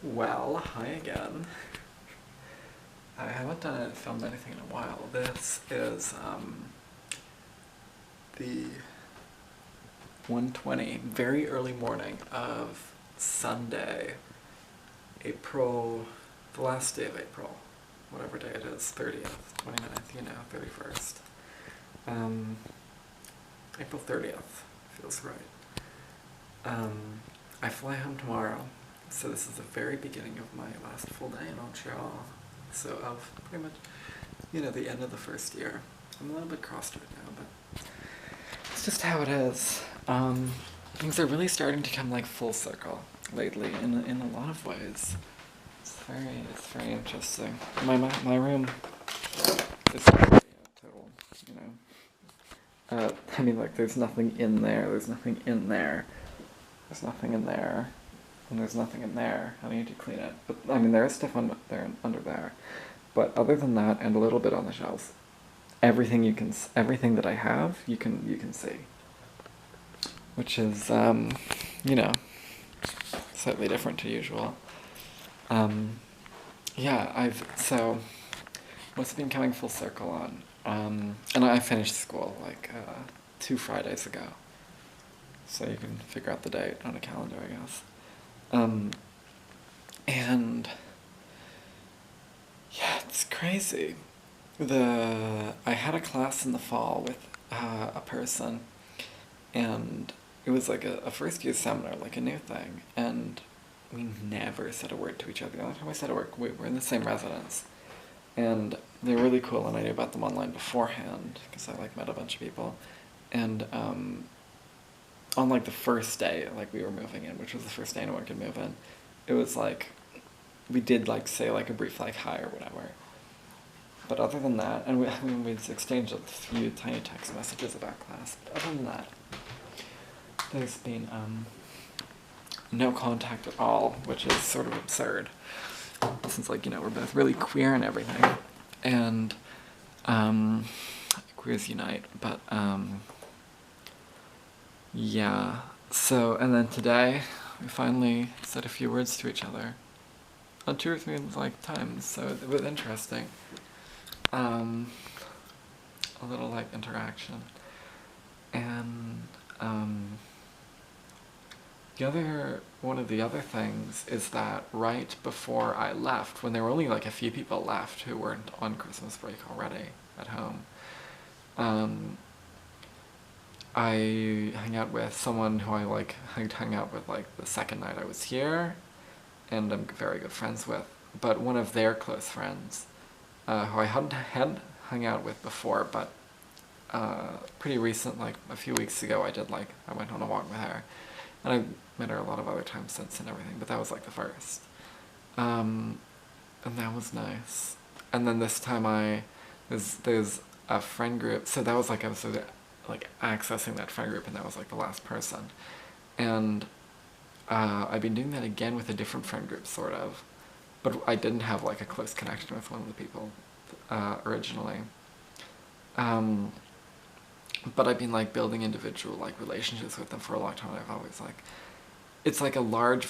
Well, hi again. I haven't filmed anything in a while. This is the 1:20, very early morning of Sunday, the last day of April, whatever day it is, 30th, 29th, 31st. April 30th, feels right. I fly home tomorrow, so this is the very beginning of my last full day in Montreal. So of pretty much, the end of the first year. I'm a little bit crossed right now, but it's just how it is. Things are really starting to come like full circle lately in a lot of ways. It's very interesting. My room is total, there's nothing in there, there's nothing in there, there's nothing in there, and there's nothing in there. I need to clean it. But, there is stuff under there. But other than that, and a little bit on the shelves, everything that I have, you can see. Which is, slightly different to usual. So, what's been coming full circle on? And I finished school 2 Fridays ago. So you can figure out the date on a calendar, I guess. And yeah, it's crazy. I had a class in the fall with a person, and it was like a first year seminar, like a new thing, and we never said a word to each other. The only time I said a word, we were in the same residence, and they were really cool, and I knew about them online beforehand, because I met a bunch of people, and on the first day, we were moving in, which was the first day anyone could move in, it was we did say a brief hi or whatever. But other than that, and we'd exchanged a few tiny text messages about class, but other than that, there's been no contact at all, which is sort of absurd, since we're both really queer and everything, and queers unite, but yeah, so, and then today, we finally said a few words to each other, on 2 or 3 times, so it was interesting. A little interaction, and one of the other things is that right before I left, when there were only a few people left who weren't on Christmas break already at home, I hung out with someone who I hung out with the second night I was here, and I'm very good friends with, but one of their close friends, who I hadn't hung out with before, but pretty recent, a few weeks ago, I went on a walk with her, and I've met her a lot of other times since and everything, but that was the first, and that was nice. And then this time there's a friend group, so that was I was accessing that friend group, and that was the last person, and I've been doing that again with a different friend group, sort of, but I didn't have a close connection with one of the people originally. But I've been building individual relationships with them for a long time. I've always it's a large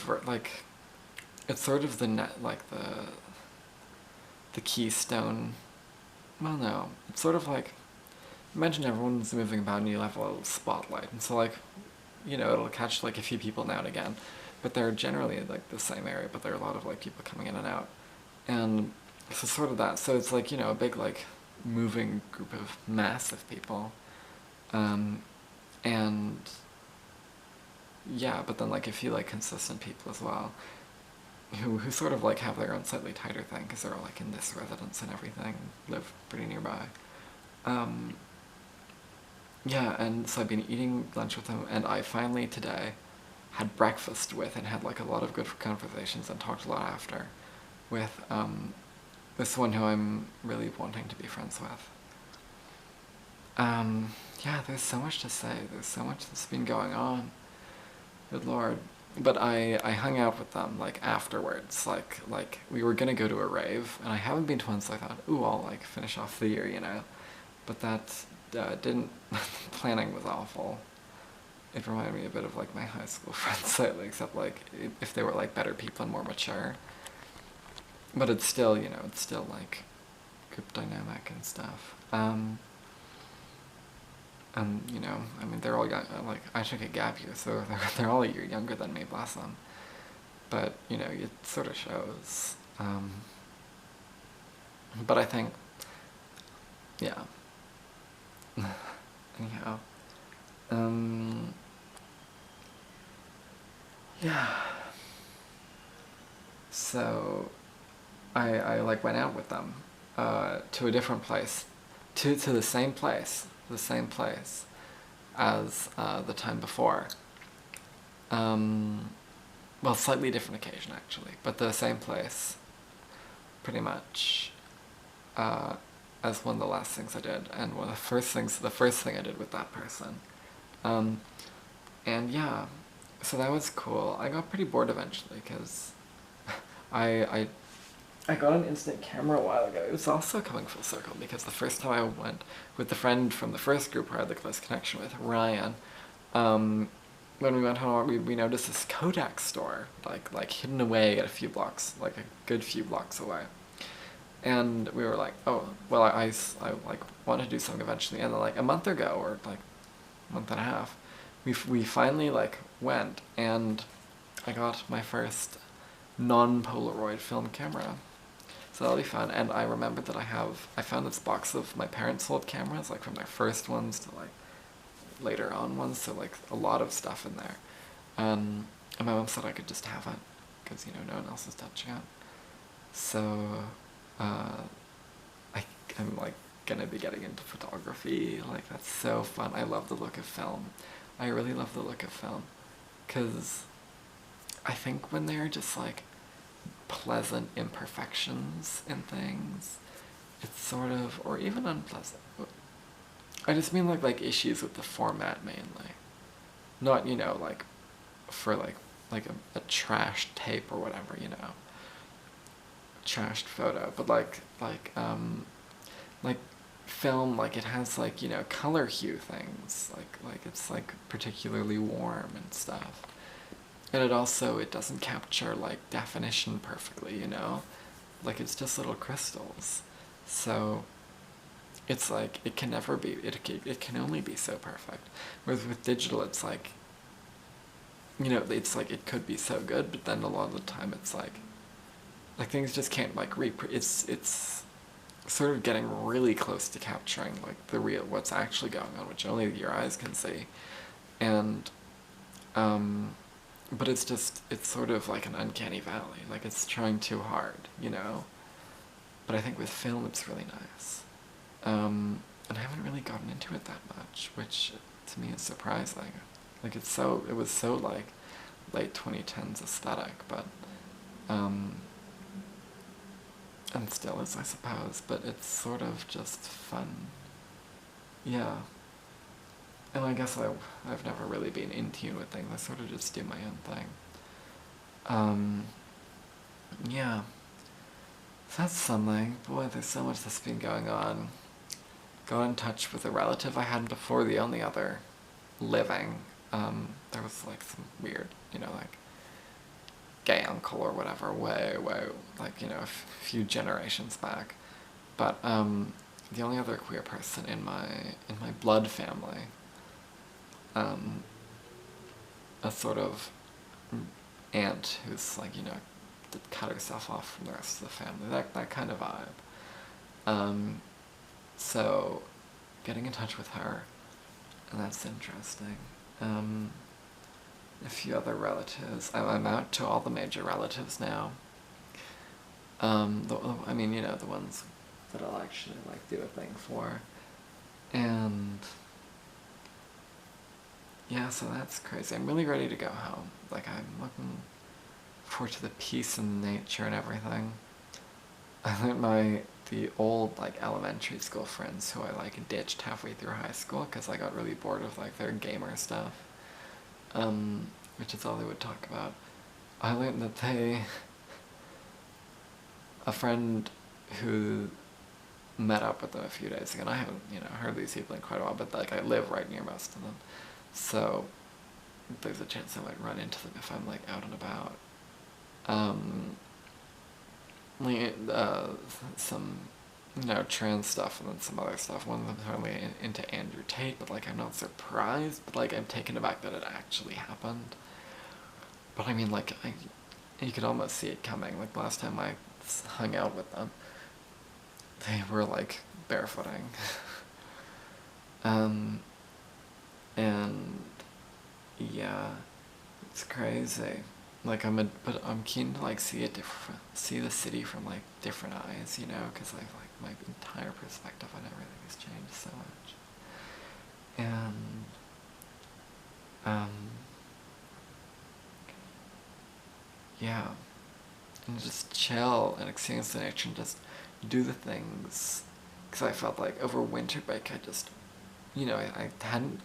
it's sort of the net the keystone. Well, no, it's sort of imagine everyone's moving about and you have a little spotlight, and so it'll catch a few people now and again, but they're generally the same area, but there are a lot of people coming in and out, and so sort of that. So it's a big moving group of massive people, and yeah, but then a few consistent people as well, who sort of have their own slightly tighter thing, because they're all in this residence and everything, live pretty nearby. Yeah, and so I've been eating lunch with them, and I finally today had breakfast with and had a lot of good conversations and talked a lot after with this one who I'm really wanting to be friends with. Yeah, there's so much to say, there's so much that's been going on. Good lord. But I hung out with them afterwards, we were gonna go to a rave, and I haven't been to one, so I thought, ooh, I'll finish off the year, but that didn't, planning was awful. it reminded me a bit of like my high school friends slightly, except like if they were like better people and more mature. But it's still, you know, it's still like group dynamic and stuff. And you know, I mean, they're all young. Like I took a gap year, so they're all a year younger than me, bless them. But you know, it sort of shows. But I think, yeah. Anyhow, yeah. So, I like went out with them, to a different place, to the same place as the time before. Well, slightly different occasion actually, but the same place, pretty much, as one of the last things I did, and one of the first thing I did with that person. And yeah, so that was cool. I got pretty bored eventually because I I got an instant camera a while ago. It was also coming full circle because the first time I went with the friend from the first group who I had the close connection with, Ryan, when we went home, we noticed this Kodak store, like hidden away at a few blocks, like a good few blocks away. And we were like, oh, well, I like want to do something eventually. And then like a month ago, or like a month and a half, we finally like went, and I got my first non-Polaroid film camera. So that'll be fun. And I remember that I found this box of my parents' old cameras, like from their first ones to like later on ones, so like a lot of stuff in there. And my mom said I could just have it, because, you know, no one else is touching it. So, I'm like gonna be getting into photography. Like, that's so fun. I love the look of film. I really love the look of film, because I think when they're just like pleasant imperfections in things, it's sort of, or even unpleasant. I just mean like issues with the format mainly. Not, you know, like for like a trashed tape or whatever, you know. Trashed photo, but like film, like it has like, you know, color hue things, like it's like particularly warm and stuff. And it doesn't capture like definition perfectly, you know? Like it's just little crystals. So it's like it can never be, it can only be so perfect. Whereas with digital, it's like, you know, it's like it could be so good, but then a lot of the time it's like things just can't like it's sort of getting really close to capturing like the real, what's actually going on, which only your eyes can see. And but it's sort of like an uncanny valley, like it's trying too hard, you know? But I think with film it's really nice. And I haven't really gotten into it that much, which to me is surprising. Like it was so like late 2010s aesthetic, but and still is, I suppose, but it's sort of just fun. Yeah. And I guess I've never really been in tune with things. I sort of just do my own thing. Yeah. So that's something. Boy, there's so much that's been going on. Got in touch with a relative I had before, the only other living. There was like some weird, you know, like gay uncle or whatever, way, like, you know, a few generations back. But the only other queer person in my blood family, a sort of aunt who's like, you know, cut herself off from the rest of the family, that kind of vibe. So getting in touch with her, and that's interesting. A few other relatives. I'm out to all the major relatives now. I mean, you know, the ones that I'll actually like do a thing for. And yeah, so that's crazy. I'm really ready to go home. Like, I'm looking forward to the peace and nature and everything. I think the old like elementary school friends who I like ditched halfway through high school because I got really bored of like their gamer stuff, which is all they would talk about. I learned that a friend who met up with them a few days ago, and I haven't, you know, heard these people in quite a while, but like I live right near most of them. So there's a chance I might run into them if I'm like out and about. Like, some, trans stuff and then some other stuff. One of them's really into Andrew Tate, but like I'm not surprised, but like I'm taken aback that it actually happened. But I mean, like, you could almost see it coming. Like last time I hung out with them, they were like barefooting. And yeah, it's crazy. Like but I'm keen to like see the city from like different eyes, because like my entire perspective on everything has changed so much. And yeah, and just chill and experience the nature and just do the things. Because I felt like over winter break, I just, I hadn't,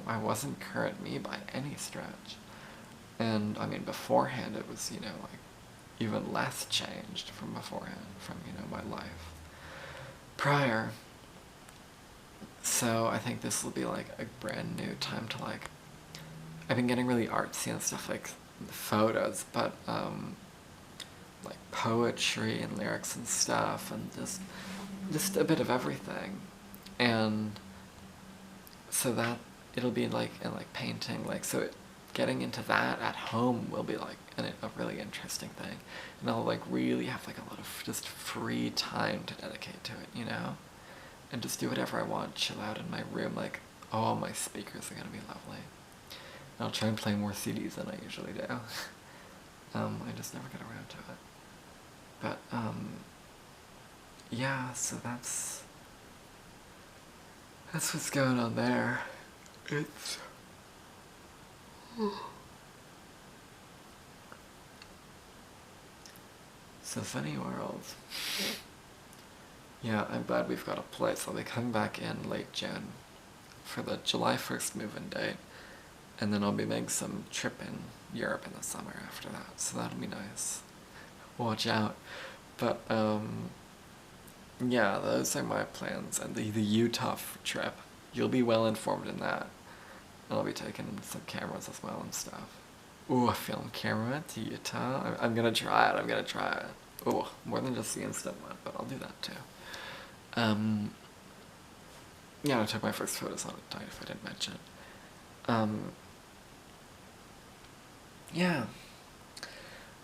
I wasn't current me by any stretch. And I mean, beforehand it was, like even less changed from beforehand, from, my life prior. So I think this will be like a brand new time to like, I've been getting really artsy and stuff, like photos, but like poetry and lyrics and stuff, and just a bit of everything. And so that it'll be like, and like painting, like, so getting into that at home will be like a really interesting thing, and I'll like really have like a lot of just free time to dedicate to it, and just do whatever I want, chill out in my room, like all my speakers are gonna be lovely. And I'll try and play more CDs than I usually do. I just never get around to it. But yeah, so that's what's going on there. It's a funny world. Yeah, I'm glad we've got a place. I'll be coming back in late June for the July 1st move-in date, and then I'll be making some trip in Europe in the summer after that, so that'll be nice. Watch out. But yeah, those are my plans, and the Utah trip, you'll be well informed in that. And I'll be taking some cameras as well and stuff. Ooh, a film camera to Utah? I'm gonna try it. Ooh, more than just the instant one, but I'll do that too. Yeah, I took my first photos on it, if I didn't mention it. Yeah.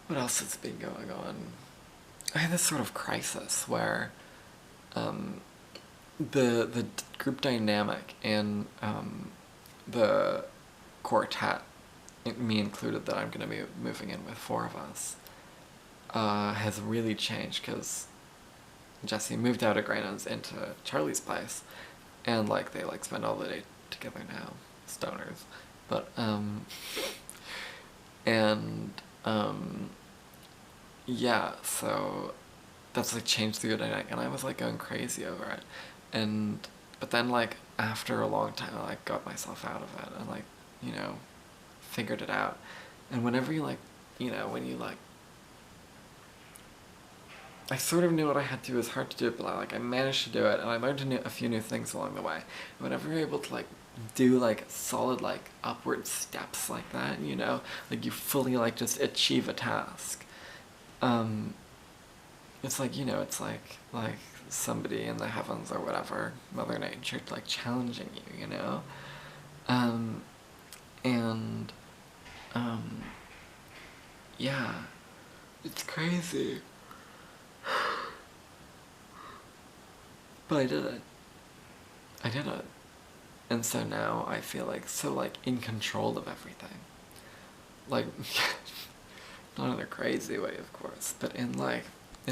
What else has been going on? I had this sort of crisis where the group dynamic in the quartet, me included, that I'm going to be moving in with 4 of us, has really changed, because Jesse moved out of Grana's into Charlie's place, and like they like spend all the day together now, stoners. But and yeah, so that's like changed the dynamic, and I was like going crazy over it, but then like after a long time I like got myself out of it and like, figured it out. And whenever you like, when you like, I sort of knew what I had to do. It was hard to do it, but like I managed to do it, and I learned a few new things along the way. And whenever you're able to like do like solid like upward steps like that, like you fully like just achieve a task, it's like, it's like somebody in the heavens or whatever, Mother Nature, like challenging you, and yeah, it's crazy. But I did it. And so now I feel like so like in control of everything. Like, not in a crazy way, of course, but in a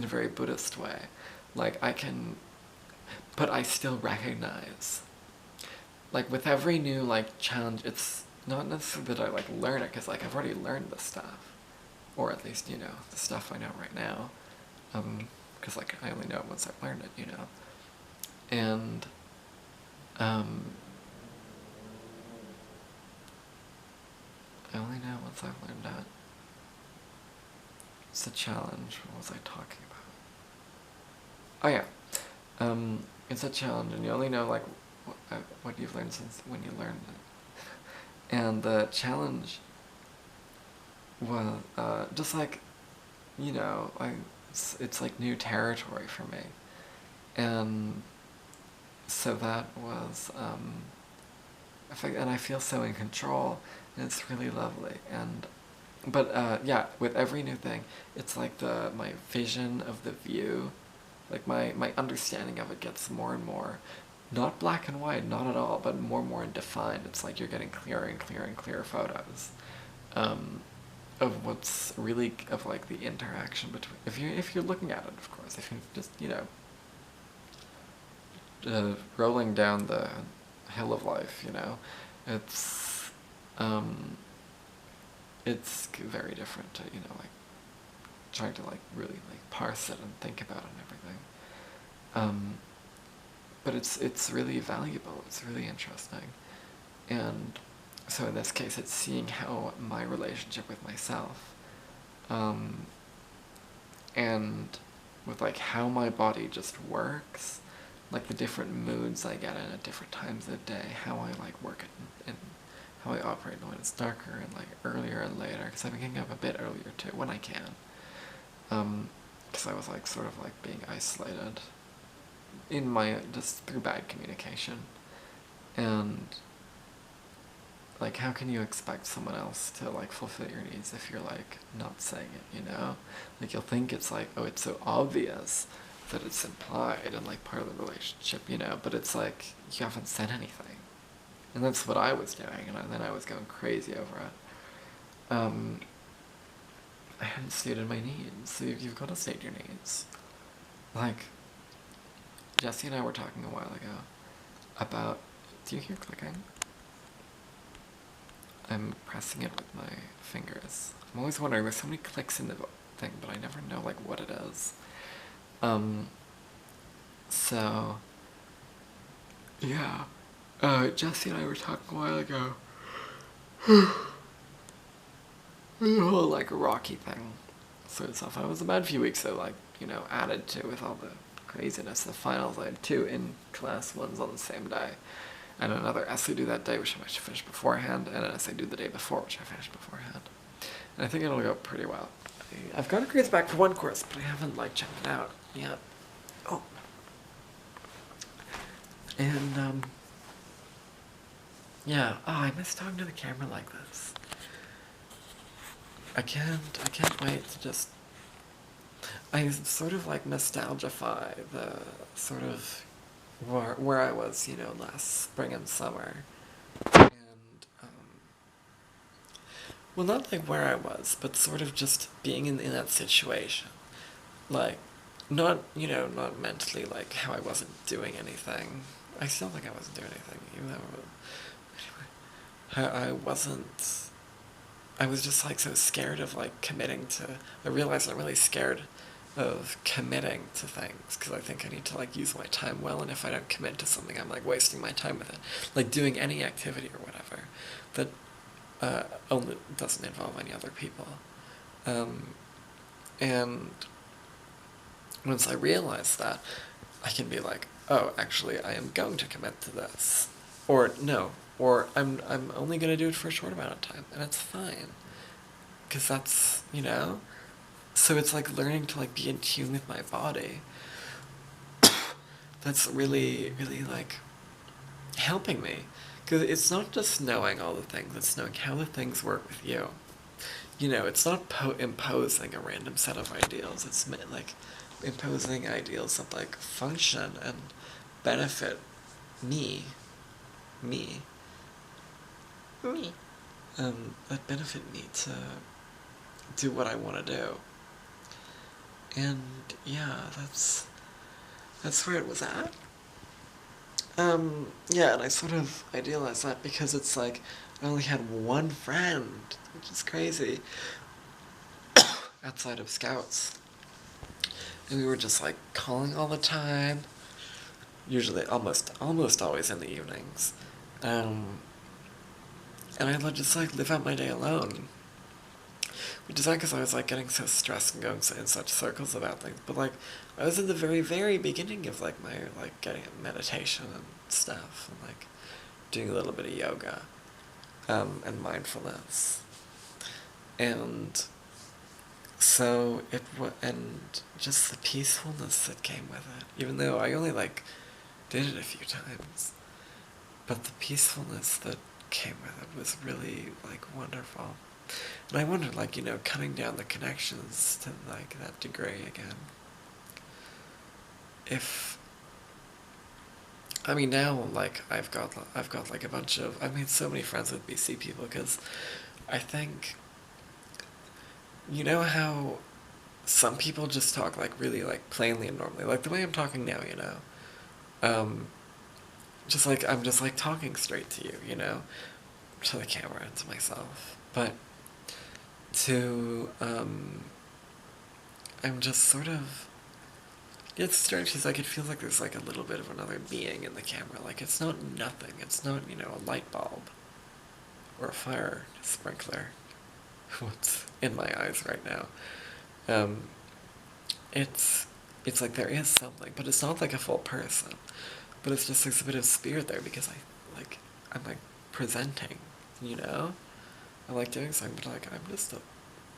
very Buddhist way. Like but I still recognize, like with every new like challenge, it's not necessarily that I like learn it, because like I've already learned this stuff, or at least, the stuff I know right now, because like I only know it once I've learned it, and I only know once I've learned that. It's a challenge. What was I talking about? Oh yeah, it's a challenge, and you only know like what you've learned since when you learned it. And the challenge was just like, it's like new territory for me. And so that was, and I feel so in control, and it's really lovely. But yeah, with every new thing, it's like my vision of the view, like my understanding of it gets more and more, not black and white, not at all, but more and more defined. It's like you're getting clearer and clearer and clearer photos, of what's really, of like the interaction between, if you're looking at it, of course, if you just, rolling down the hill of life, it's, it's very different to, like, trying to, like, really, like, parse it and think about it and everything. But it's really valuable, it's really interesting. And so in this case, it's seeing how my relationship with myself, and with, like, how my body just works, like the different moods I get in at different times of the day, how I, like, work it, and how I operate when it's darker and, like, earlier and later, because I've been getting up a bit earlier too, when I can. Because I was, like, sort of, like, being isolated just through bad communication. And, like, how can you expect someone else to, like, fulfill your needs if you're, like, not saying it, Like, you'll think it's like, oh, it's so obvious that it's implied and, like, part of the relationship, but it's like, you haven't said anything. And that's what I was doing, and then I was going crazy over it. I hadn't stated my needs, so you've got to state your needs. Like, Jesse and I were talking a while ago about, do you hear clicking? I'm pressing it with my fingers. I'm always wondering, there's so many clicks in the thing, but I never know, like, what it is. So, yeah. Jesse and I were talking a while ago. The whole, like, Rocky thing sort of stuff. It was a bad few weeks, though, like, added to with all the craziness. The finals, I had 2 in-class ones on the same day, and another essay due that day, which I finished beforehand, and an essay due the day before, which I finished beforehand. And I think it'll go pretty well. I've got grades back for one course, but I haven't, like, checked it out yet. Oh. And, yeah. Oh, I miss talking to the camera like this. I can't wait to just, I sort of, like, nostalgify the sort of where I was, last spring and summer. And, well, not, like, where I was, but sort of just being in that situation. Like, not mentally, like, how I wasn't doing anything. I still think I wasn't doing anything, even though, I was just, like, so scared of, like, committing to, I realized I'm really scared of committing to things, because I think I need to, like, use my time well, and if I don't commit to something, I'm, like, wasting my time with it. Like, doing any activity or whatever that only doesn't involve any other people. And once I realize that, I can be like, oh, actually, I am going to commit to this. Or, no. Or, I'm only going to do it for a short amount of time, and it's fine. Because that's, So it's, like, learning to, like, be in tune with my body. That's really, really, like, helping me. Because it's not just knowing all the things, it's knowing how the things work with you. It's not imposing a random set of ideals, it's, like, imposing ideals that, like, function and benefit me. That benefit me to do what I want to do. And, yeah, that's where it was at. Yeah, and I sort of idealized that because it's like, I only had one friend, which is crazy, outside of Scouts. And we were just, like, calling all the time, usually, almost always in the evenings. And I would just, like, live out my day alone. Which is not because I was, like, getting so stressed and going in such circles about things, but, like, I was in the very, very beginning of, like, my, like, getting meditation and stuff, and, like, doing a little bit of yoga. and mindfulness. And so and just the peacefulness that came with it, even though I only did it a few times, but the peacefulness that came with it was really wonderful. And I wondered, cutting down the connections to that degree again, if I mean now I've got a bunch of, I've made so many friends with BC people, because I think, you know how some people just talk really plainly and normally, the way I'm talking now, just I'm just talking straight to you, to the camera and to myself, but to I'm just sort of, it's strange, because it feels like there's a little bit of another being in the camera, it's not nothing, it's not, a light bulb or a fire sprinkler what's in my eyes right now. It's there is something, but it's not a full person. But it's just there's a bit of spirit there, because I'm presenting, I like doing something, but I'm just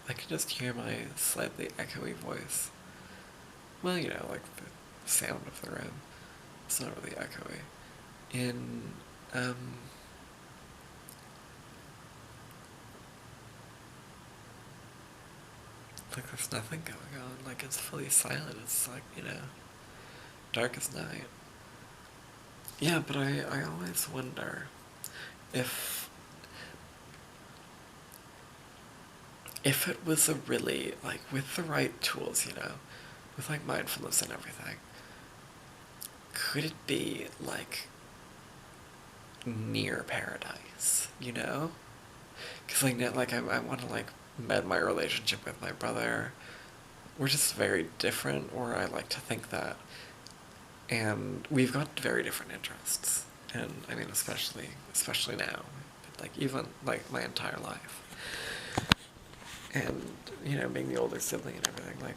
I can just hear my slightly echoey voice. Well, the sound of the room. It's not really echoey. In there's nothing going on. It's fully silent. It's dark as night. Yeah, but I always wonder if it was a really, with the right tools, with mindfulness and everything, could it be near paradise, Because now, I want to mend my relationship with my brother. We're just very different, or I like to think that. And we've got very different interests. And I mean, especially now, even my entire life. And, being the older sibling and everything,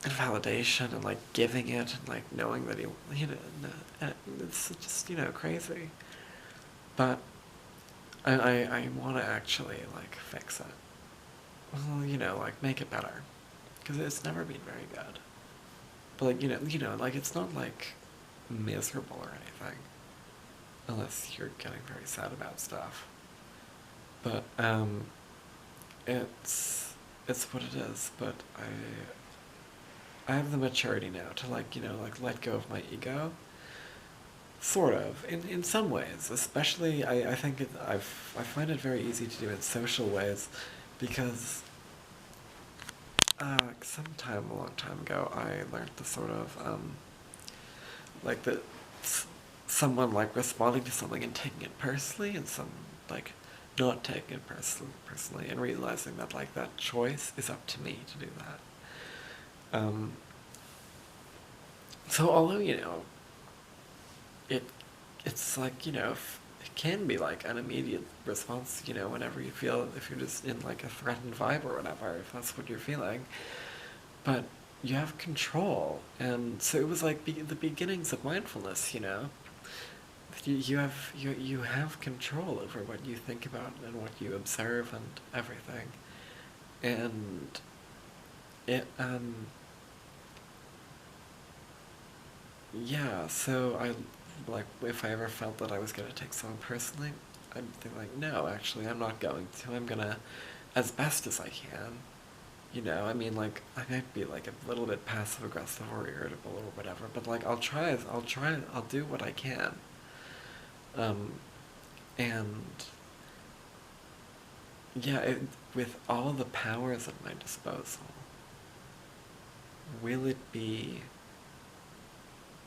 and validation and giving it and knowing that it's just, crazy. But I want to actually fix it. Well, make it better, because it's never been very good. But it's not miserable or anything, unless you're getting very sad about stuff. But it's what it is. But I have the maturity now to let go of my ego. Sort of, in some ways, especially I think I find it very easy to do in social ways, because a long time ago, I learned the sort of that someone responding to something and taking it personally, and some not taking it personally, and realizing that that choice is up to me to do that. So although it's it can be an immediate response, whenever you feel, if you're just in a threatened vibe or whatever, if that's what you're feeling. But you have control, and so it was the beginnings of mindfulness, You have control over what you think about and what you observe and everything. And it yeah, so I if I ever felt that I was gonna take someone personally, I'd think no, actually I'm not going to. I'm gonna, as best as I can, I mean I might be a little bit passive aggressive or irritable or whatever, but I'll do what I can. And yeah, with all the powers at my disposal,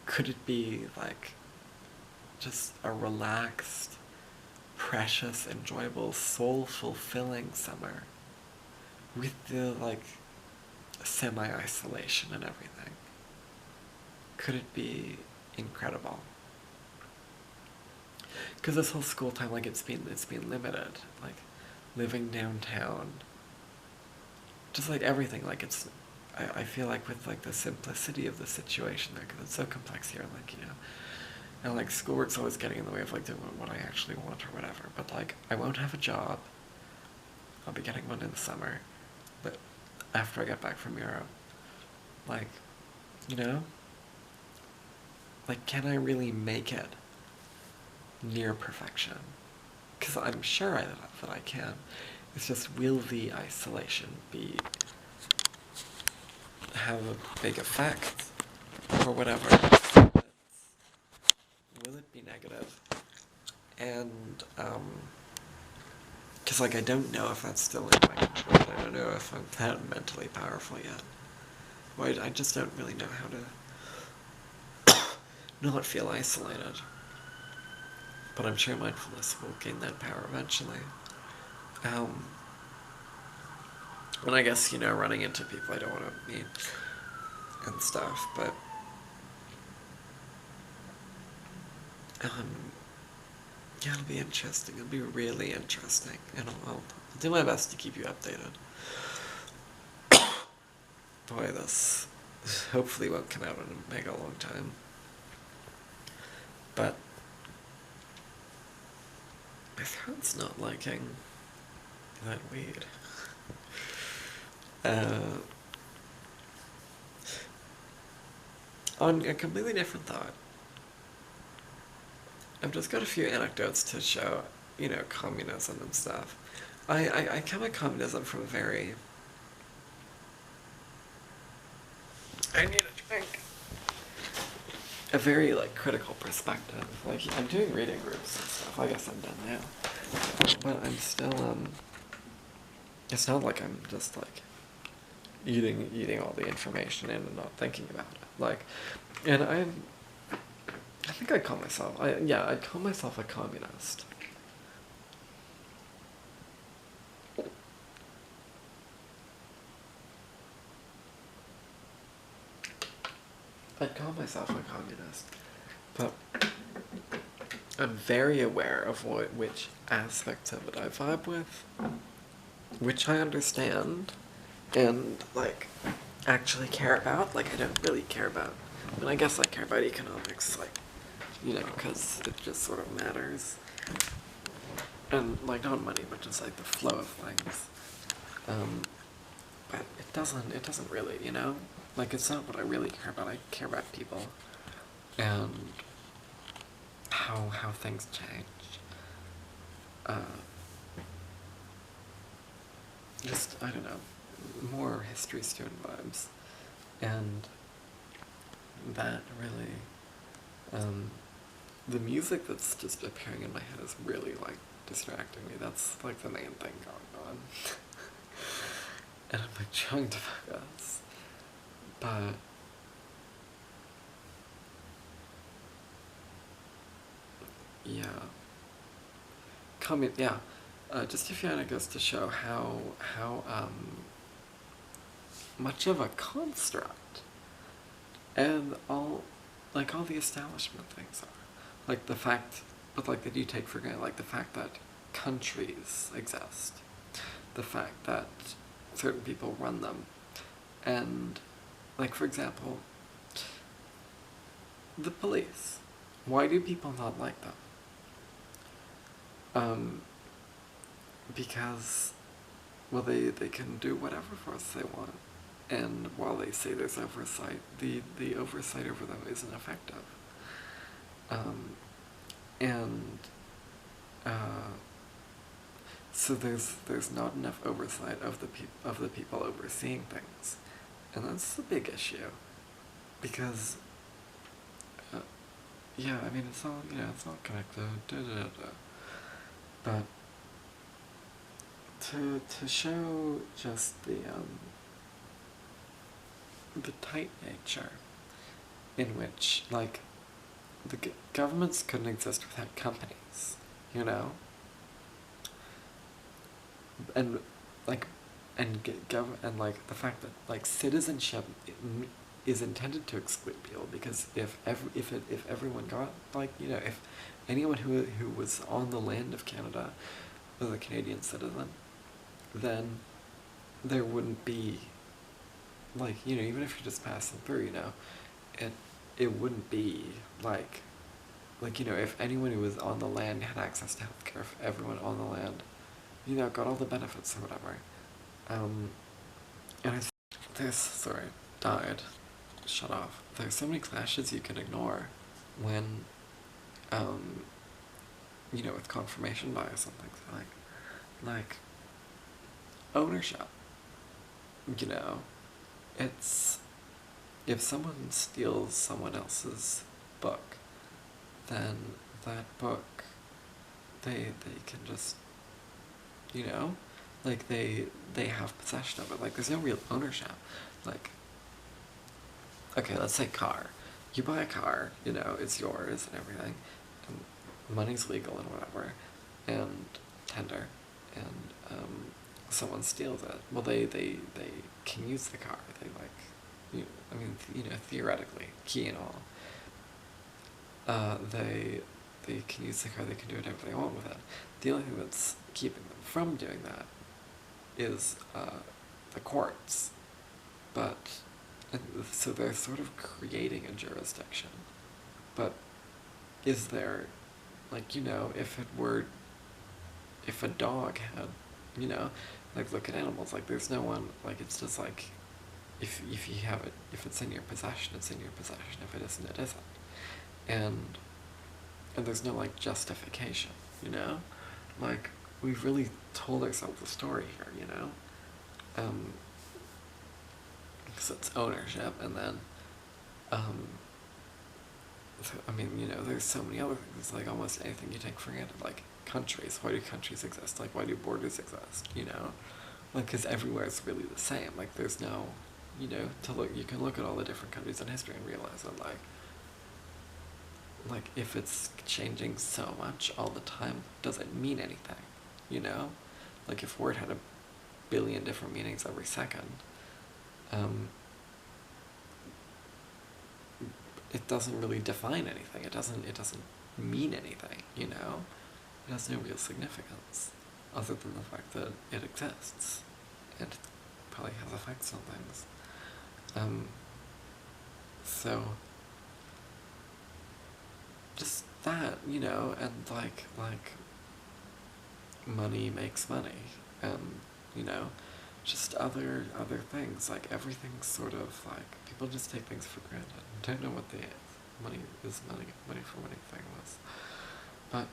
could it be just a relaxed, precious, enjoyable, soul-fulfilling summer with the semi-isolation and everything? Could it be incredible? Because this whole school time, it's been limited, living downtown, just everything, I feel with the simplicity of the situation there, because it's so complex here, And like schoolwork's always getting in the way of like doing what I actually want or whatever. But like I won't have a job. I'll be getting one in the summer. But after I get back from Europe, like, you know? Like, can I really make it near perfection? Because I'm sure that I can. It's just, will the isolation have a big effect or whatever? Will it be negative? And because like I don't know if that's still in my control. I don't know if I'm that mentally powerful yet. Well, I just don't really know how to not feel isolated. But I'm sure mindfulness will gain that power eventually. And I guess, you know, running into people I don't want to meet and stuff, but yeah, it'll be interesting. It'll be really interesting, and I'll do my best to keep you updated. Boy, this hopefully won't come out in a mega long time. But my throat's not liking that weed. On a completely different thought, I've just got a few anecdotes to show, you know, communism and stuff. I come at communism from I need a drink. A very, like, critical perspective. Like, I'm doing reading groups and stuff. I guess I'm done now. But I'm still, it's not like I'm just, like, eating all the information in and not thinking about it. Like, and I think I'd call myself, I'd call myself a communist. I'd call myself a communist. But I'm very aware of which aspects of it I vibe with, which I understand, and, like, actually care about. Like, I don't really care about, I mean, I guess I care about economics, like, you know, because it just sort of matters. And, like, not money, but just, like, the flow of things. But it doesn't really, you know? Like, it's not what I really care about. I care about people. And how things change. Just, I don't know, more history student vibes. And that really, the music that's just appearing in my head is really, like, distracting me. That's, like, the main thing going on. And I'm, like, trying to focus. But yeah. Just a few anecdotes to show how much of a construct and all the establishment things are. Like the fact, but like that you take for granted, like the fact that countries exist, the fact that certain people run them, and like for example, the police. Why do people not like them? Because, well, they can do whatever for us they want, and while they say there's oversight, the oversight over them isn't effective. And so there's not enough oversight of the people overseeing things, and that's a big issue, because yeah, I mean it's all connected, but to show just the tight nature in which, like, the governments couldn't exist without companies, you know? And, like, and the fact that, like, citizenship is intended to exclude people, because if everyone got, like, you know, if anyone who was on the land of Canada was a Canadian citizen, then there wouldn't be, like, you know, even if you're just passing through, you know, it wouldn't be, like, like, you know, if anyone who was on the land had access to healthcare, if everyone on the land, you know, got all the benefits or whatever, and sorry, died, shut off. There's so many clashes you can ignore when, um, you know, with confirmation bias and things like ownership. You know, it's if someone steals someone else's book, then that book, they can just, you know, like they have possession of it. Like there's no real ownership. Like, okay, let's say car. You buy a car, you know, it's yours and everything, and money's legal and whatever, and tender, and someone steals it. Well, they can use the car. They like, I mean, you know, theoretically, key and all. They can use the car. They can do whatever they want with it. The only thing that's keeping them from doing that is the courts. But so they're sort of creating a jurisdiction. But is there, like, you know, if a dog had, you know, like, look at animals, like there's no one, like, it's just like, if you have it, if it's in your possession, it's in your possession. If it isn't, it isn't. And there's no, like, justification, you know? Like, we've really told ourselves a story here, you know? Because it's ownership, and then, so, I mean, you know, there's so many other things, like almost anything you take for granted, like countries. Why do countries exist? Like, why do borders exist, you know? Like, because everywhere is really the same. Like, there's no, you know, you can look at all the different countries in history and realize that, like, if it's changing so much all the time, does it mean anything, you know? Like, if word had a billion different meanings every second, it doesn't really define anything. It doesn't mean anything, you know? It has no real significance, other than the fact that it exists, and it probably has effects on things. So, just that, you know, and like, money makes money, and, you know, just other things, like everything's sort of like, people just take things for granted. I don't know what the money for money thing was, but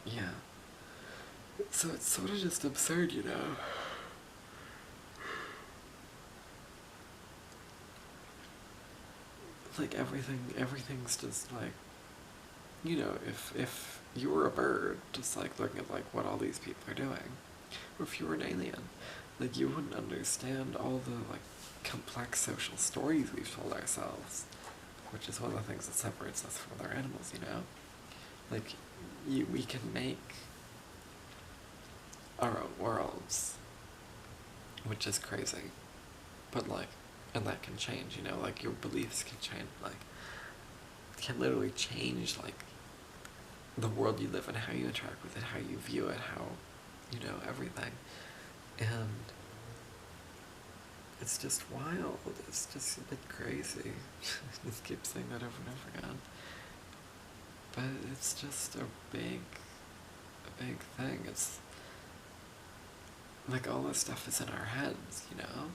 yeah. So it's sort of just absurd, you know. Like everything's just like, you know, if you were a bird, just like looking at like what all these people are doing, or if you were an alien, like you wouldn't understand all the like complex social stories we've told ourselves, which is one of the things that separates us from other animals, you know? Like, we can make our own worlds, which is crazy, but like, and that can change, you know, like your beliefs can change, like, it can literally change, like, the world you live in, how you interact with it, how you view it, how, you know, everything. And it's just wild. It's just a bit crazy. I just keep saying that over and over again. But it's just a big thing. It's like all this stuff is in our heads, you know?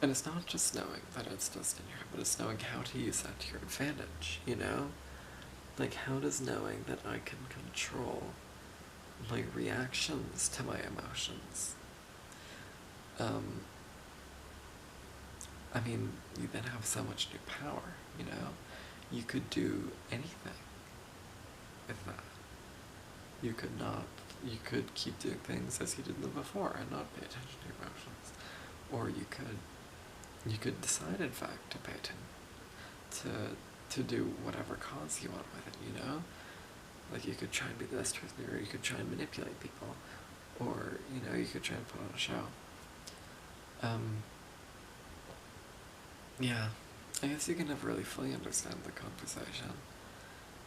And it's not just knowing that it's just in your head, but it's knowing how to use that to your advantage, you know? Like, how does knowing that I can control my reactions to my emotions, I mean, you then have so much new power, you know? You could do anything with that. You could keep doing things as you did them before and not pay attention to your emotions. Or you could decide, in fact, to pay attention, to do whatever cause you want with it, you know? Like, you could try and be the best person, or you could try and manipulate people, or, you know, you could try and put on a show. Yeah, I guess you can never really fully understand the conversation,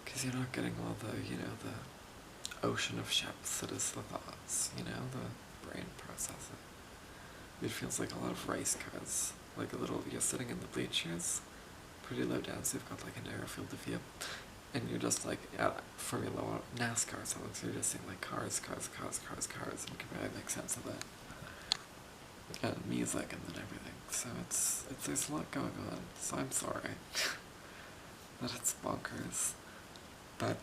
because you're not getting all the, you know, the ocean of ships that is the thoughts, you know, the brain processing. It feels like a lot of race cars, like a little, you're sitting in the bleachers, pretty low down, so you've got like a narrow field of view, and you're just like at Formula One, NASCAR, so you're just seeing like cars, and you can really make sense of it, and music and then everything. So it's there's a lot going on. So I'm sorry that it's bonkers, but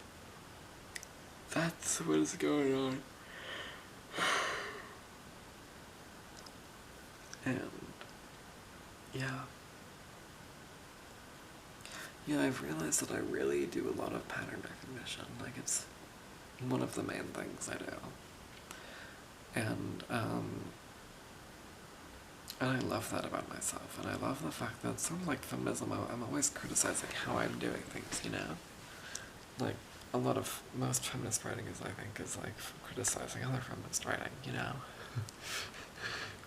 that's what is going on. And yeah. Yeah, I've realized that I really do a lot of pattern recognition. Like, it's one of the main things I do. And I love that about myself. And I love the fact that, sort of like feminism, I'm always criticizing how I'm doing things, you know? Like, most feminist writing is, I think, is like criticizing other feminist writing, you know?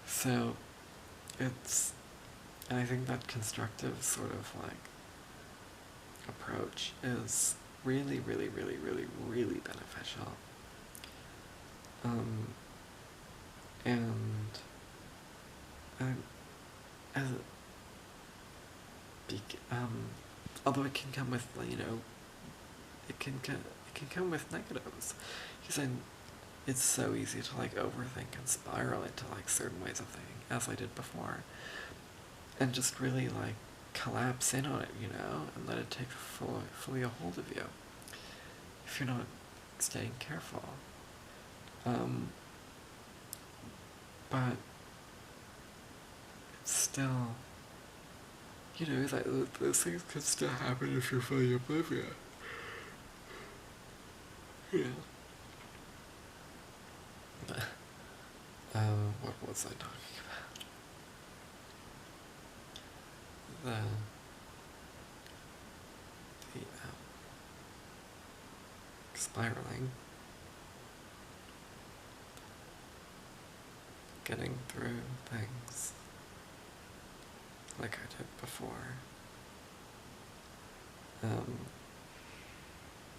So, and I think that constructive sort of like approach is really, really, really, really, really beneficial. And as although it can come with, you know, it can come with negatives, because it's so easy to like overthink and spiral into like certain ways of thinking, as I did before, and just really like collapse in on it, you know, and let it take fully a hold of you if you're not staying careful. But it's still, you know, that those things could still happen if you're fully oblivious. Yeah. What was I talking about? The spiraling, getting through things like I did before.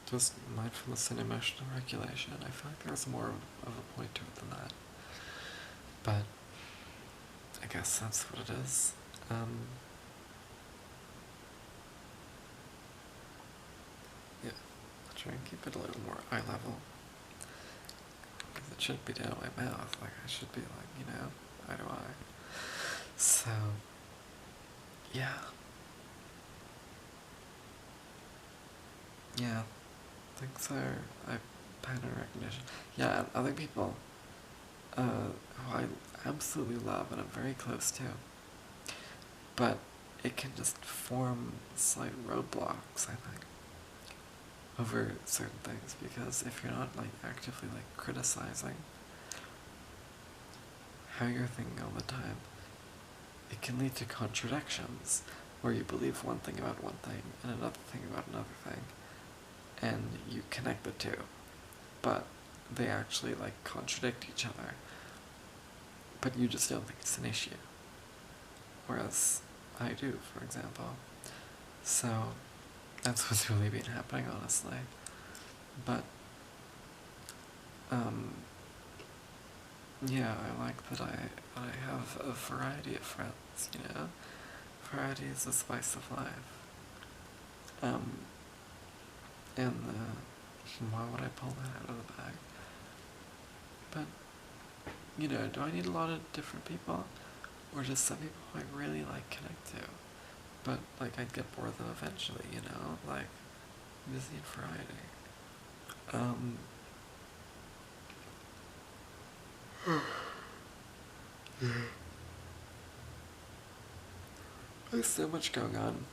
Just mindfulness and emotional regulation. I feel like there's more of a point to it than that. But I guess that's what it is. Yeah, I'll try and keep it a little more eye level. Because it should be down my mouth. Like, I should be like, you know, eye to eye. So, yeah. Yeah, things I pattern recognition. Yeah, and other people who I absolutely love and I'm very close to. But it can just form slight roadblocks, I think, over certain things, because if you're not like actively like criticizing how you're thinking all the time, it can lead to contradictions where you believe one thing about one thing and another thing about another thing, and you connect the two, but they actually like contradict each other, but you just don't think it's an issue, whereas I do, for example. So that's what's really been happening, honestly. But yeah, I like that I have a variety of friends, you know? Variety is the spice of life. And why would I pull that out of the bag? But, you know, do I need a lot of different people? Or just some people I really like connect to? But, like, I'd get bored of them eventually, you know? Like, you just need variety. There's so much going on.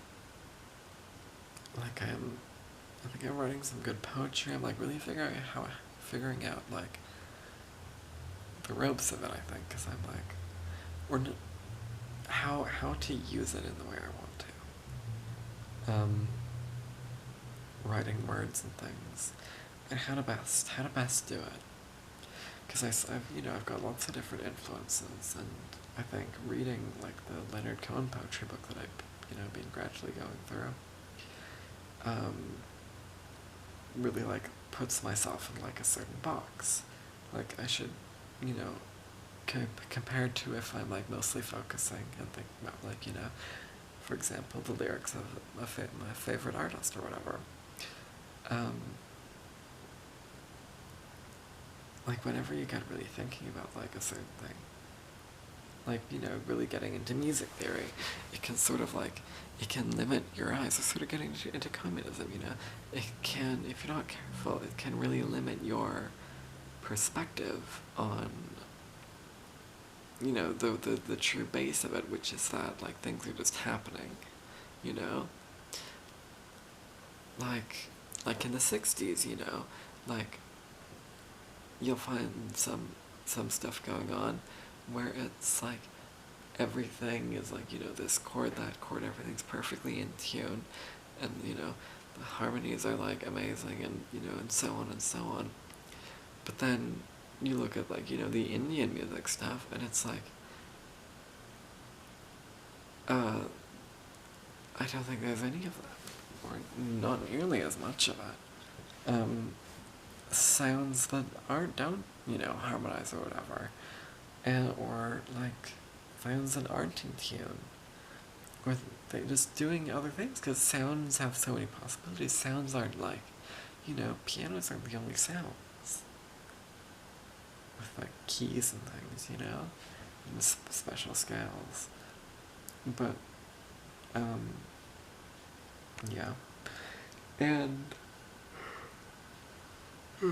Like, I think I'm writing some good poetry. I'm like really figuring out like the ropes of it, I think, because I'm like, how to use it in the way I want to. Writing words and things, and how to best do it. Because I've got lots of different influences, and I think reading like the Leonard Cohen poetry book that I've been gradually going through, really like puts myself in like a certain box. Like I should, compared to if I'm like mostly focusing and thinking about like, for example, the lyrics of my favorite artist or whatever. Like, whenever you get really thinking about, like, a certain thing, like, you know, really getting into music theory, it can sort of, like, it can limit your eyes. It's sort of getting into communism, you know? It can, if you're not careful, it can really limit your perspective on, you know, the true base of it, which is that, like, things are just happening, you know? Like in the 60s, you know, like, you'll find some stuff going on where it's like everything is like, you know, this chord, that chord, everything's perfectly in tune, and, you know, the harmonies are like amazing, and, you know, and so on and so on. But then you look at, like, you know, the Indian music stuff, and it's like, I don't think there's any of that, or not nearly as much of it. Sounds that don't, you know, harmonize or whatever, and or like sounds that aren't in tune, or they're just doing other things, because sounds have so many possibilities. Sounds aren't like, you know, pianos aren't the only sounds with like keys and things, you know, and special scales. But yeah, and I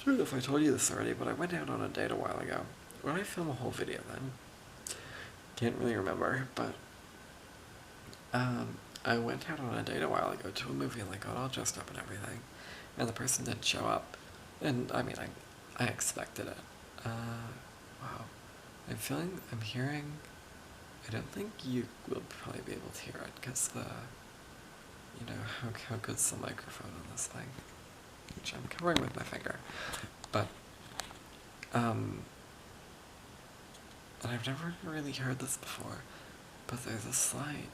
don't know if I told you this already, but I went out on a date a while ago. Well, I film a whole video then. Can't really remember, but I went out on a date a while ago to a movie, and I got all dressed up and everything, and the person didn't show up. And I mean, I expected it. Wow. I'm hearing, I don't think you will probably be able to hear it, because you know, how good's the microphone on this thing, which I'm covering with my finger. But, and I've never really heard this before, but there's a slight,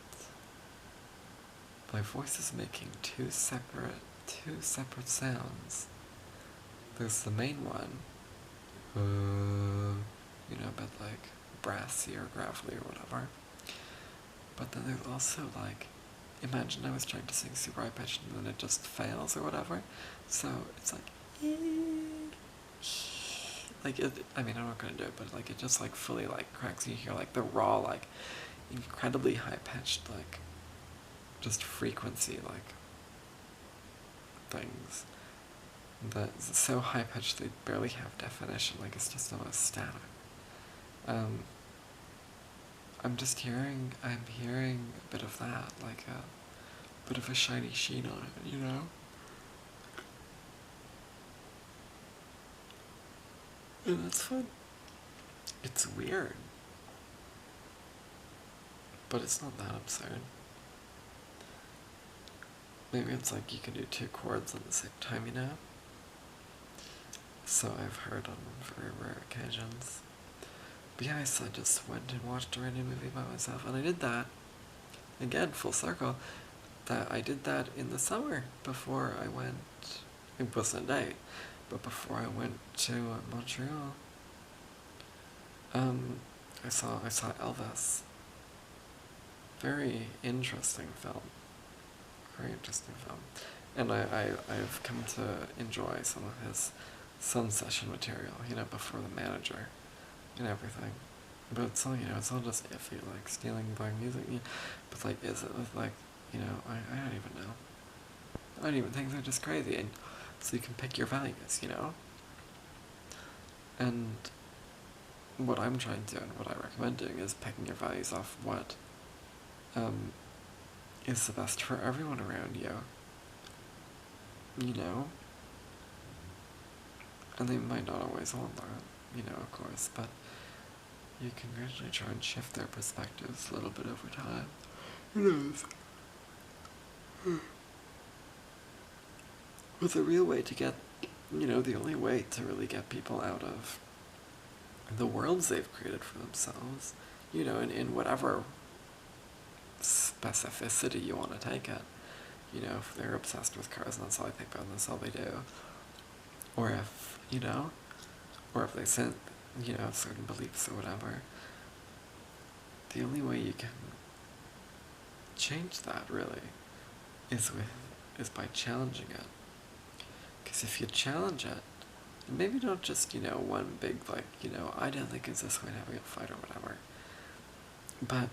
my voice is making two separate sounds. There's the main one, you know, a bit like brassy or gravelly or whatever. But then there's also, like, imagine I was trying to sing super high pitched and then it just fails or whatever. So it's like, like it, I mean, I'm not gonna do it, but like it just like fully like cracks. You hear like the raw, like incredibly high pitched, like just frequency, like things that's so high pitched they barely have definition. Like it's just almost static. I'm hearing a bit of that, like a bit of a shiny sheen on it, you know? And that's fun. It's weird. But it's not that absurd. Maybe it's like you can do two chords on the same time, you know? So I've heard on very rare occasions. But yeah, I just went and watched a random movie by myself, and I did that, again, full circle, that I did that in the summer before I went, it wasn't a date, but before I went to Montreal. I saw Elvis. Very interesting film. Very interesting film. And I've come to enjoy some of his Sun Session material, you know, before The Manager and everything. But it's all, you know, it's all just iffy, like stealing black music. But like, is it with like, you know, I don't even know. I don't even think they're just crazy. And so you can pick your values, you know? And what I'm trying to do and what I recommend doing is picking your values off what is the best for everyone around you. You know? And they might not always want that, you know, of course, but you can gradually try and shift their perspectives a little bit over time. Who knows? But the real way to get, you know, the only way to really get people out of the worlds they've created for themselves, you know, in whatever specificity you want to take it. You know, if they're obsessed with cars and that's all they think about and that's all they do. Or if, you know, or if they you know, certain beliefs or whatever, the only way you can change that, really, is by challenging it. Because if you challenge it, and maybe not just, one big, I don't think it's this way, having a fight or whatever, but,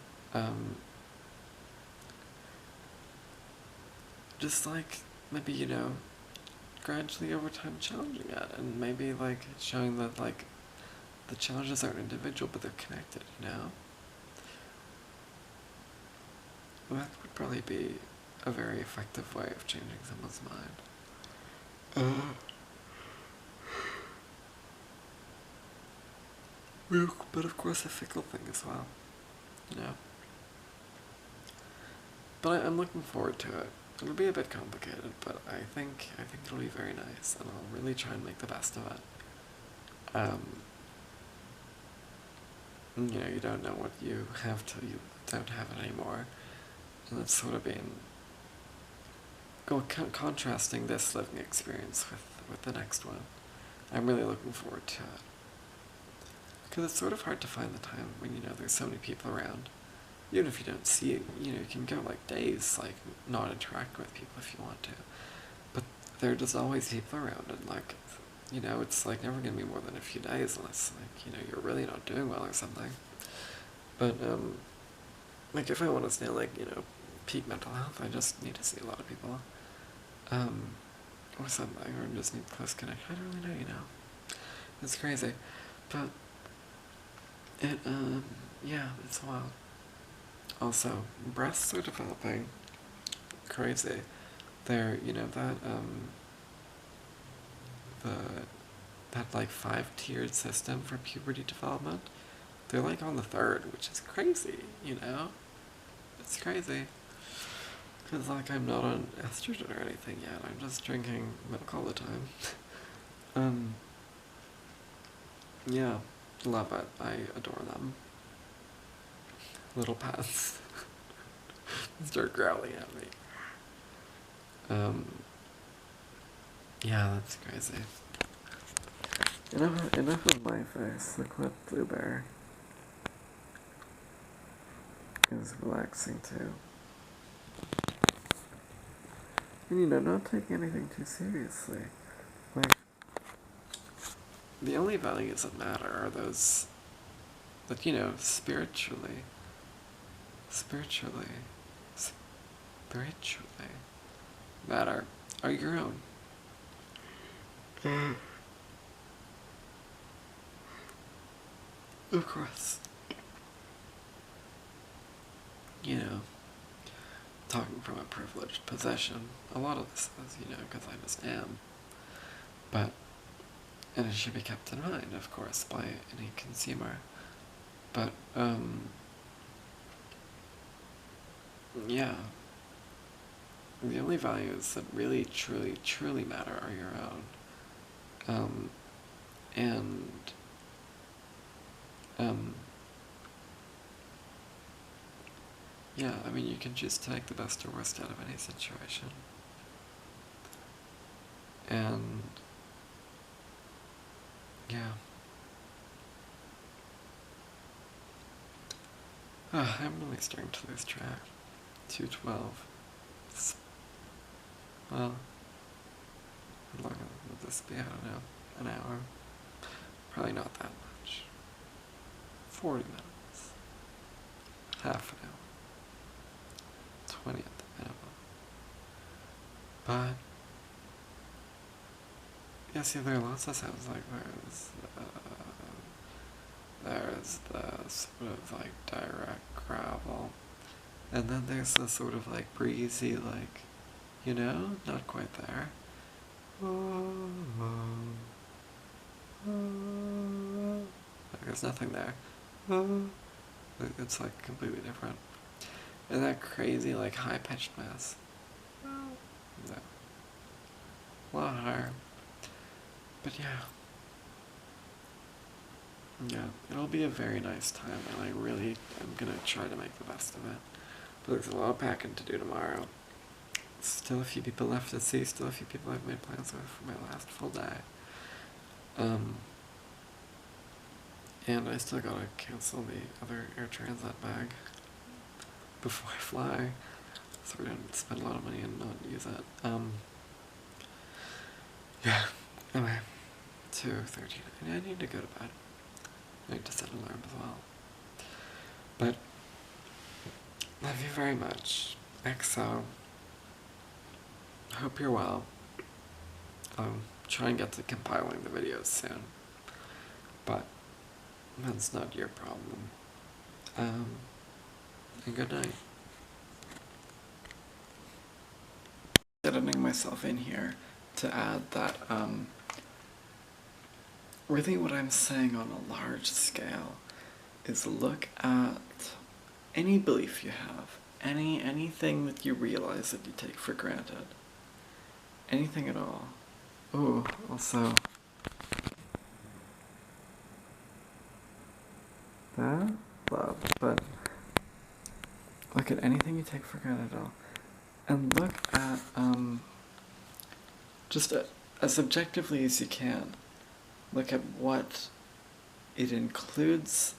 just, maybe, gradually over time challenging it, and maybe, showing that, the challenges aren't individual, but they're connected, That would probably be a very effective way of changing someone's mind. But of course a fickle thing as well, But I'm looking forward to it. It'll be a bit complicated, but I think it'll be very nice, and I'll really try and make the best of it. You don't know what you have till you don't have it anymore, and that's sort of been contrasting this living experience with the next one. I'm really looking forward to it. Because it's sort of hard to find the time when, there's so many people around. Even if you don't see it, you can go days, not interacting with people if you want to. But there are just always people around, and it's never gonna be more than a few days unless, you're really not doing well or something. But, if I want to stay, peak mental health, I just need to see a lot of people. Or something, or just need close connection. I don't really know, It's crazy. But, it's wild. Also, breasts are developing crazy. They're, that 5-tiered system for puberty development, they're on the 3rd, which is crazy, It's crazy. Because, I'm not on estrogen or anything yet. I'm just drinking milk all the time. Yeah, love it. I adore them. Little pets. Start growling at me. Yeah, that's crazy. Enough of my face. Look what Blue Bear is relaxing too. And not taking anything too seriously. The only values that matter are those that, spiritually matter, are your own. Of course. Talking from a privileged position, a lot of this is, because I just am. But, and it should be kept in mind, of course, by any consumer. But, yeah. The only values that really, truly, truly matter are your own. Yeah, you can choose to make the best or worst out of any situation. And, yeah. I'm really starting to lose track. 2:12. Well, how long will this be? I don't know. An hour? Probably not that much. 40 minutes. Half an hour. 20 at the minimum. But, there are lots of sounds. There's the sort of direct gravel, and then there's the sort of breezy, not quite there. There's nothing there. It's completely different. And that crazy high-pitched mess. No. A lot higher. But yeah, it'll be a very nice time, and I really am gonna try to make the best of it. But there's a lot of packing to do tomorrow. Still a few people left to see, still a few people I've made plans with for my last full day. And I still gotta cancel the other Air Transat bag before I fly, so we don't spend a lot of money and not use it. Yeah, anyway, 2:13. I need to go to bed. I need to set an alarm as well. But, love you very much. XO. Hope you're well. I'll try and get to compiling the videos soon. But, that's not your problem. And good night. Editing myself in here to add that, really what I'm saying on a large scale is look at any belief you have, anything that you realize that you take for granted, anything at all. Ooh, also, that love, but look at anything you take for granted at all, and look at, just as objectively as you can, look at what it includes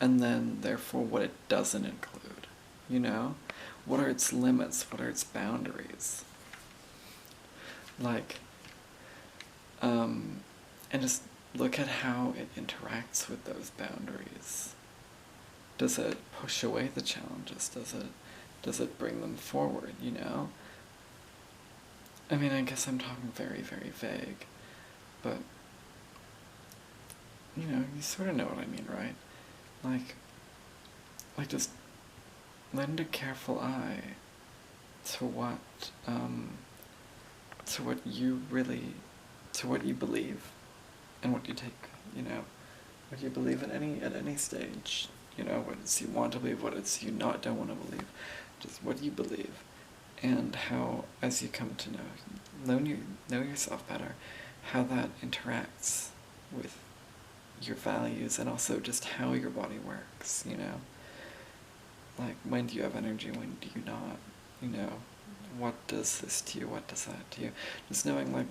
and then therefore what it doesn't include, you know? What are its limits? What are its boundaries? Like, and just look at how it interacts with those boundaries. Does it push away the challenges? Does it bring them forward, you know? I mean, I guess I'm talking very, very vague, but, you know, you sort of know what I mean, right? Like just lend a careful eye to what you believe and what you take, you know, what you believe at any stage, you know, what it's you want to believe, what it's you don't want to believe, just what you believe, and how, as you come to know yourself better, how that interacts with your values and also just how your body works, you know? Like, when do you have energy, when do you not, you know? What does this to you, what does that to you? Just knowing, like,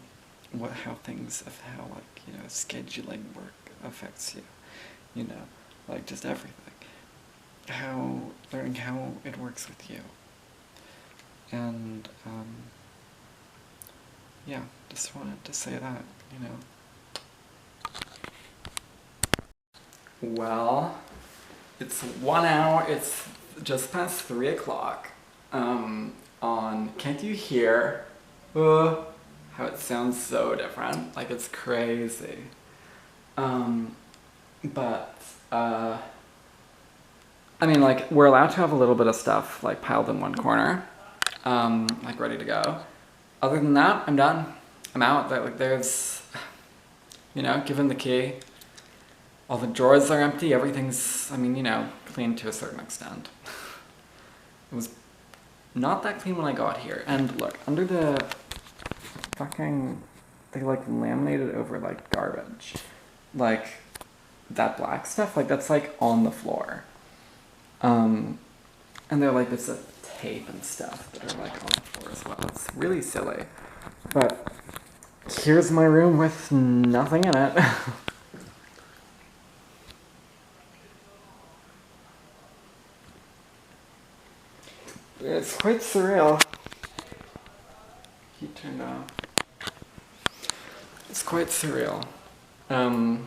how like, you know, scheduling work affects you, you know? Like, just everything. Learning how it works with you. And, yeah, just wanted to say that, you know? Well, it's 1 hour, it's just past 3 o'clock, can't you hear, how it sounds so different, like it's crazy, but, I mean, like, we're allowed to have a little bit of stuff, like, piled in one corner, like, ready to go. Other than that, I'm done. I'm out. Like, there's, you know, given the key, all the drawers are empty, everything's, I mean, you know, clean to a certain extent. It was not that clean when I got here. And look, under the fucking, they like laminated over like garbage. Like, that black stuff, like that's like on the floor. And they're like bits of tape and stuff that are like on the floor as well. It's really silly. But here's my room with nothing in it. It's quite surreal. Heat turned off. It's quite surreal. And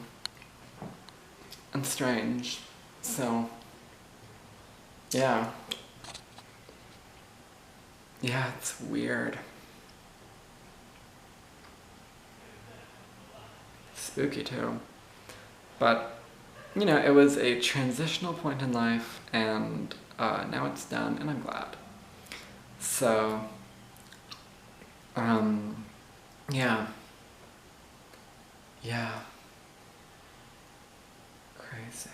strange. So, yeah. Yeah, it's weird. Spooky too. But, you know, it was a transitional point in life, and now it's done, and I'm glad. So, yeah. Yeah. Crazy.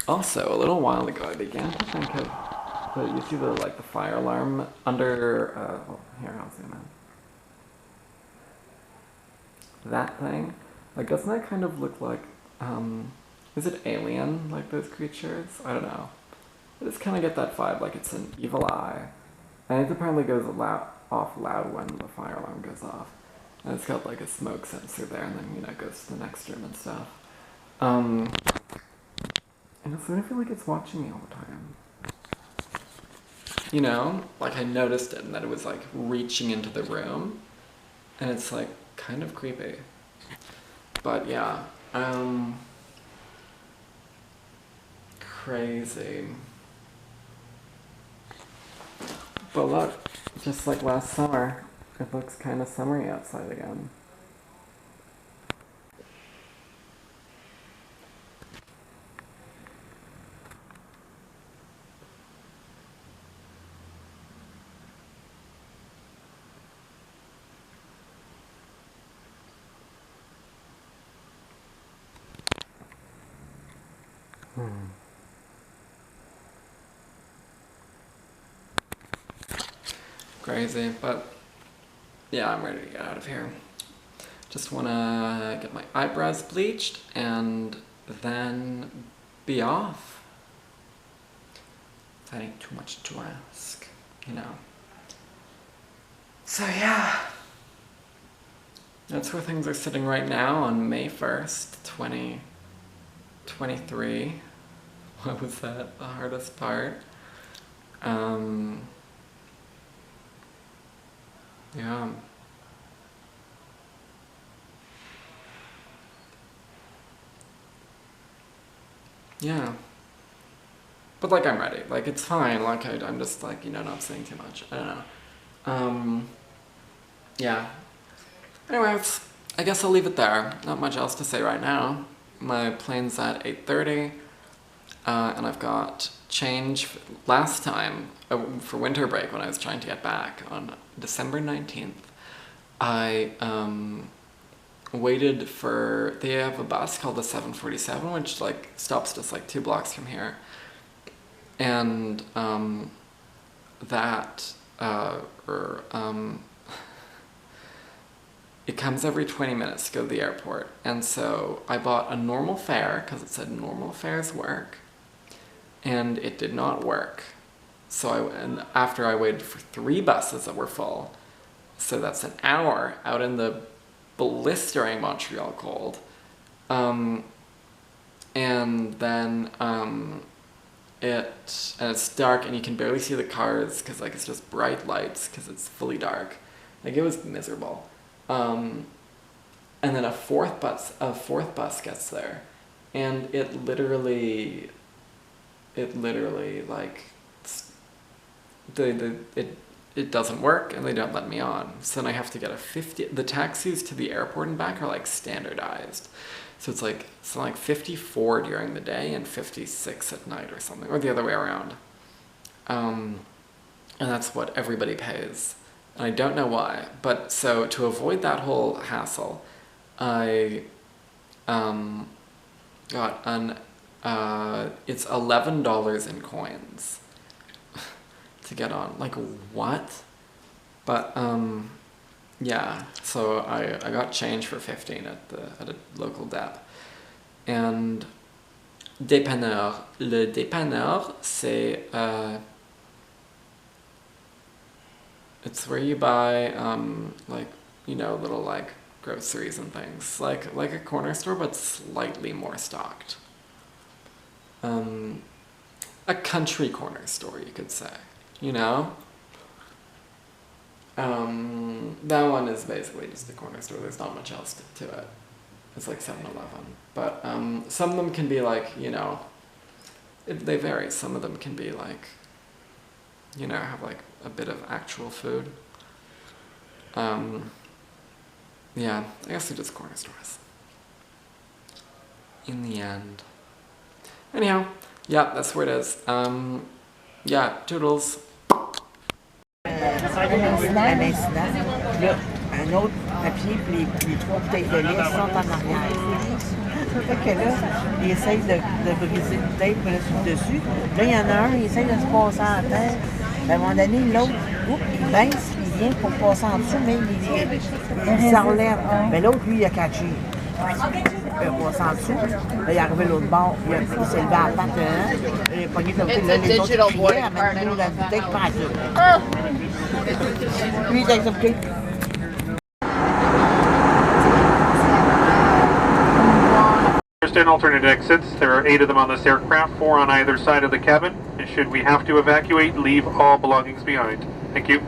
Also, a little while ago, I began to think of, you see the fire alarm under, here, I'll zoom in. That thing, like, doesn't that kind of look like, is it alien, like those creatures? I don't know. I just kind of get that vibe, like it's an evil eye. And it apparently goes off loud when the fire alarm goes off. And it's got like a smoke sensor there, and then, you know, it goes to the next room and stuff. And I sort of feel like it's watching me all the time. You know? Like, I noticed it, and that it was, like, reaching into the room. And it's, like, kind of creepy. But, yeah. Crazy. But look, just like last summer, it looks kind of summery outside again. Crazy, but yeah, I'm ready to get out of here. Just want to get my eyebrows bleached and then be off. That ain't too much to ask, you know. So yeah, that's where things are sitting right now on May 1st, 2023. What was that? The hardest part? Yeah. Yeah. But like, I'm ready. Like, it's fine. Like, I'm just like, you know, not saying too much. I don't know. Yeah. Anyways, I guess I'll leave it there. Not much else to say right now. My plane's at 8:30. And I've got change last time for winter break when I was trying to get back on December 19th. I waited for, they have a bus called the 747, which like stops just like 2 blocks from here. And it comes every 20 minutes to go to the airport. And so I bought a normal fare because it said normal fares work. And it did not work. So and after I waited for 3 buses that were full, so that's an hour out in the blistering Montreal cold. And then it's dark and you can barely see the cars because like it's just bright lights because it's fully dark. Like, it was miserable. And then a fourth bus gets there, and it literally like it doesn't work and they don't let me on. So then I have to get the taxis to the airport and back are like standardized. So it's like 54 during the day and 56 at night or something, or the other way around. And that's what everybody pays. And I don't know why, but so to avoid that whole hassle, I got an it's $11 in coins to get on. Like, what? But yeah, so I got change for 15 at a local dep. And dépanneur. Le dépanneur, c'est it's where you buy like, you know, little like groceries and things, like a corner store but slightly more stocked. A country corner store, you could say, you know? That one is basically just a corner store. There's not much else to it. It's like 7-Eleven. But some of them can be like, you know, they vary. Some of them can be like, you know, have like a bit of actual food. Yeah, I guess they're just corner stores. In the end. Anyhow, yeah, that's where it is. Yeah, toodles. Un incident. Là, un autre papier, puis les 3 bouteilles de lait sont en arrière. Fait que là, il essaye de briser le tape dessus. Là, il y en a un, il essaye de se passer en terre. À un moment donné, l'autre, il baisse, puis il vient pour passer en dessous, mais il s'enlève. Mais l'autre, lui, il a catché. Il a passé en dessous. Là, il est arrivé de l'autre bord. Il s'est levé à la patte. Il a pogné comme ça. Là, les autres criaient, amène-nous la bouteille, pas à tout. Lui, il est accepté. First and alternate exits. There are 8 of them on this aircraft, 4 on either side of the cabin. And should we have to evacuate, leave all belongings behind. Thank you.